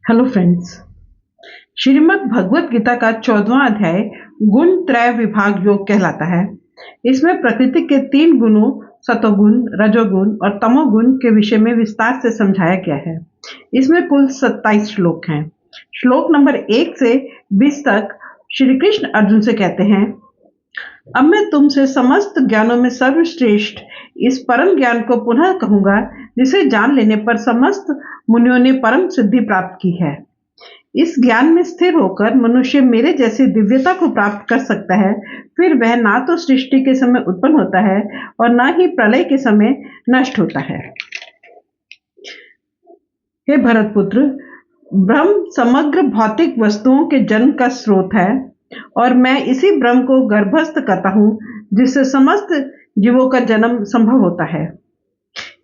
Hello friends. Shrimad Bhagavad Gita का 14वां अध्याय गुण त्रय विभाग योग कहलाता है। इसमें प्रकृति के 3 गुणों सतोगुण, रजोगुण और तमोगुण के विषय में विस्तार से समझाया गया है। इसमें कुल 27 श्लोक हैं। श्लोक नंबर 1 से 20 तक श्री कृष्ण अर्जुन से कहते हैं, अब मैं तुमसे समस्त ज्ञानों में सर्वश्रेष्ठ इस परम ज्ञान को पुनः कहूंगा, जिसे जान लेने पर समस्त मुनियों ने परम सिद्धि प्राप्त की है। इस ज्ञान में स्थिर होकर मनुष्य मेरे जैसी दिव्यता को प्राप्त कर सकता है। फिर वह ना तो सृष्टि के समय उत्पन्न होता है और ना ही प्रलय के समय नष्ट होता है। हे भरतपुत्र, ब्रह्म समग्र भौतिक वस्तुओं के जन्म का स्रोत है और मैं इसी ब्रह्म को गर्भस्थ करता हूँ, जिससे समस्त जीवों का जन्म संभव होता है।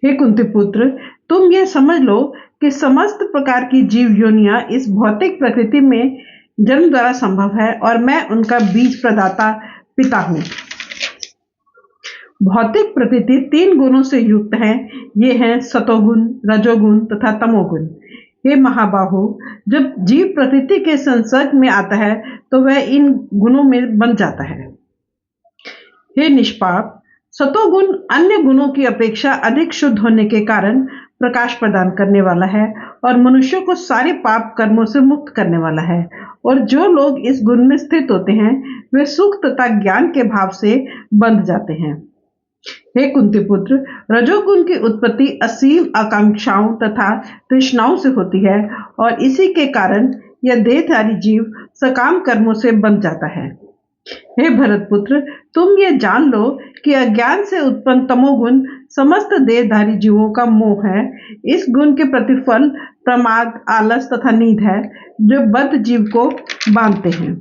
हे कुंती पुत्र, तुम यह समझ लो कि समस्त प्रकार की जीव योनियां इस भौतिक प्रकृति में जन्म द्वारा संभव है और मैं उनका बीज प्रदाता पिता हूँ। भौतिक प्रकृति 3 गुणों से युक्त है। ये हैं सतोगुण, रजोगुण तथा तमोगुण। हे महाबाहु, जब जीव प्रकृति के संसर्ग में आता है तो वह इन गुणों में बन जाता है। हे निष्पाप, सतोगुण अन्य गुणों की अपेक्षा अधिक शुद्ध होने के कारण प्रकाश प्रदान करने वाला है और मनुष्य को सारे पाप कर्मों से मुक्त करने वाला है। और जो लोग इस गुण में स्थित होते हैं वे सुख तथा ज्ञान के भाव से बंध जाते हैं। हे कुंती पुत्र, रजोगुण की उत्पत्ति असीम आकांक्षाओं तथा तृष्णाओं से होती है और इसी के कारण यह देहधारी जीव सकाम कर्मों से बंध जाता है। हे भरतपुत्र, तुम ये जान लो कि अज्ञान से उत्पन्न तमोगुण समस्त देहधारी जीवों का मोह है। इस गुण के प्रतिफल प्रमाद, आलस तथा नींद है, जो बद्ध जीव को बांधते हैं।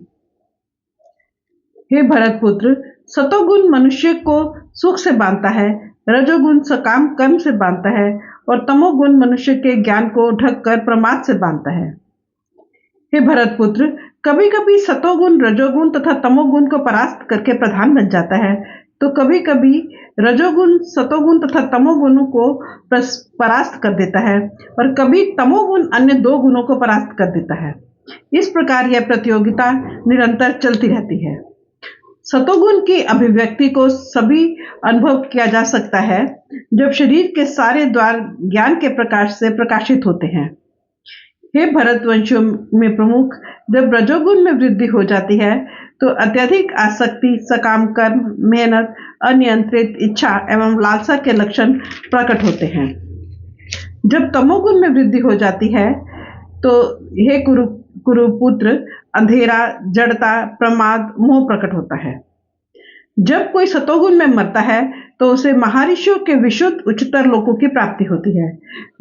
हे भरतपुत्र, सतोगुण मनुष्य को सुख से बांधता है, रजोगुण सकाम कर्म से बांधता है और तमोगुण मनुष्य के ज्ञान को ढककर प्रमाद से बांधता है। हे भरतपुत्र, कभी कभी सतोगुण रजोगुण तथा तमोगुण को परास्त करके प्रधान बन जाता है, तो कभी कभी रजोगुण सतोगुण तथा तमोगुणों को परास्त कर देता है और कभी तमोगुण अन्य 2 गुणों को परास्त कर देता है। इस प्रकार यह प्रतियोगिता निरंतर चलती रहती है। सतोगुण की अभिव्यक्ति को सभी अनुभव किया जा सकता है जब शरीर के सारे द्वार ज्ञान के प्रकाश से प्रकाशित होते हैं। हे भरतवंशियों में प्रमुख, जब रजोगुण में वृद्धि हो जाती है तो अत्यधिक आसक्ति, सकाम कर्म, मेहनत, अनियंत्रित इच्छा एवं लालसा के लक्षण प्रकट होते हैं। जब तमोगुण में वृद्धि हो जाती है तो हे कुरुपुत्र, अंधेरा, जड़ता, प्रमाद, मोह प्रकट होता है। जब कोई सतोगुण में मरता है तो उसे महर्षियों के विशुद्ध उच्चतर लोकों की प्राप्ति होती है।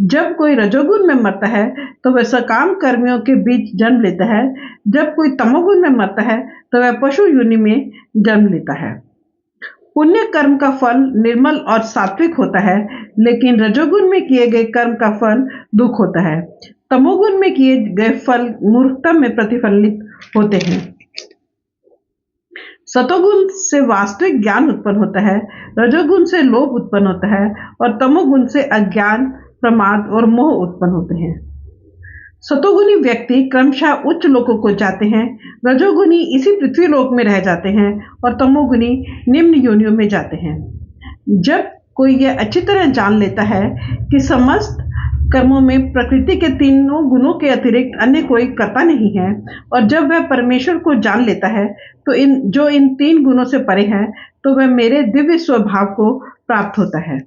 जब कोई रजोगुण में मरता है तो वह सकाम कर्मियों के बीच जन्म लेता है। जब कोई तमोगुण में मरता है तो वह पशु योनि में जन्म लेता है। पुण्य कर्म का फल निर्मल और सात्विक होता है, लेकिन रजोगुण में किए गए कर्म का फल दुख होता है। तमोगुण में किए गए फल मूर्खता में प्रतिफलित होते हैं। सतोगुण से वास्तविक ज्ञान उत्पन्न होता है, रजोगुण से लोभ उत्पन्न होता है और तमोगुण से अज्ञान, प्रमाद और मोह उत्पन्न होते हैं। सतोगुणी व्यक्ति क्रमशः उच्च लोकों को जाते हैं, रजोगुणी इसी पृथ्वी लोक में रह जाते हैं और तमोगुणी निम्न योनियों में जाते हैं। जब कोई यह अच्छी तरह जान लेता है कि समस्त कर्मों में प्रकृति के 3 गुणों के अतिरिक्त अन्य कोई कर्ता नहीं है और जब वह परमेश्वर को जान लेता है तो इन 3 गुणों से परे है, तो वह मेरे दिव्य स्वभाव को प्राप्त होता है।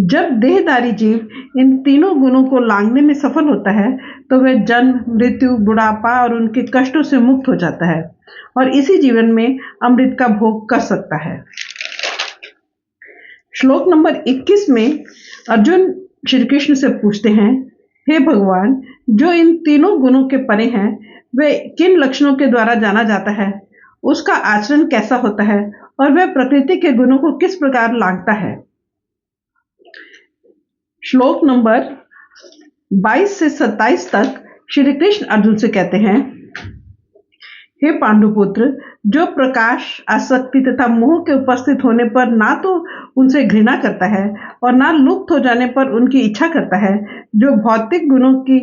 जब देहधारी जीव इन 3 गुणों को लांघने में सफल होता है तो वह जन्म, मृत्यु, बुढ़ापा और उनके कष्टों से मुक्त हो जाता है और इसी जीवन में अमृत का भोग कर सकता है। श्लोक नंबर 21 में अर्जुन श्री कृष्ण से पूछते हैं, हे भगवान, जो इन 3 गुणों के परे हैं वे किन लक्षणों के द्वारा जाना जाता है, उसका आचरण कैसा होता है और वह प्रकृति के गुणों को किस प्रकार लांघता है। श्लोक नंबर 22 से 27 तक श्री कृष्ण अर्जुन से कहते हैं, हे पांडुपुत्र, जो प्रकाश, आसक्ति तथा मोह के उपस्थित होने पर ना तो उनसे घृणा करता है और ना लुप्त हो जाने पर उनकी इच्छा करता है, जो भौतिक गुणों की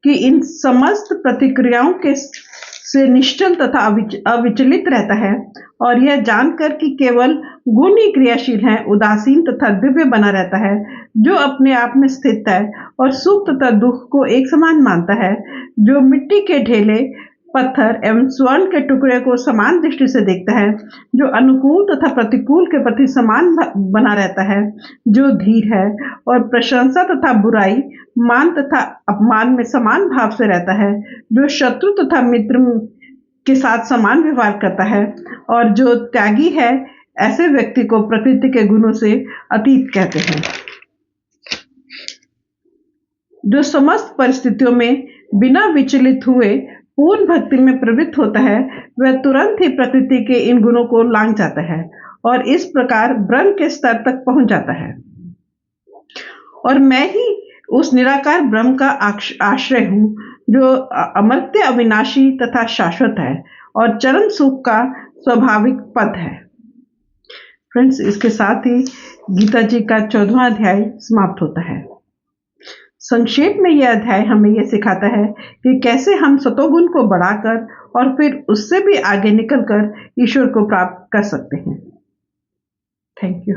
कि इन समस्त प्रतिक्रियाओं के से निश्चल तथा अविचलित रहता है, और यह जानकर कि केवल गुण ही क्रियाशील हैं, उदासीन तथा दिव्य बना रहता है, जो अपने आप में स्थित है और सुख तथा दुख को एक समान मानता है, जो मिट्टी के ढेले, पत्थर एवं स्वर्ण के टुकड़े को समान दृष्टि से देखता है, जो अनुकूल तथा प्रतिकूल के प्रति समान बना रहता है, जो धीर है और प्रशंसा तथा बुराई, मान तथा अपमान में समान भाव से रहता है, जो शत्रु तथा मित्र के साथ समान व्यवहार करता है, और जो त्यागी है, ऐसे व्यक्ति को प्रकृति के गुणों से अतीत कहते हैं। जो समस्त परिस्थितियों में बिना विचलित हुए पूर्ण भक्ति में प्रवृत्त होता है, वह तुरंत ही प्रकृति के इन गुणों को लांघ जाता है और इस प्रकार ब्रह्म के स्तर तक पहुंच जाता है। और मैं ही उस निराकार ब्रह्म का आश्रय हूं, जो अमर्त्य, अविनाशी तथा शाश्वत है और चरम सुख का स्वाभाविक पद है। फ्रेंड्स, इसके साथ ही गीता जी का 14वां अध्याय समाप्त होता है। संक्षेप में यह अध्याय हमें यह सिखाता है कि कैसे हम सतोगुण को बढ़ाकर और फिर उससे भी आगे निकलकर ईश्वर को प्राप्त कर सकते हैं। Thank you.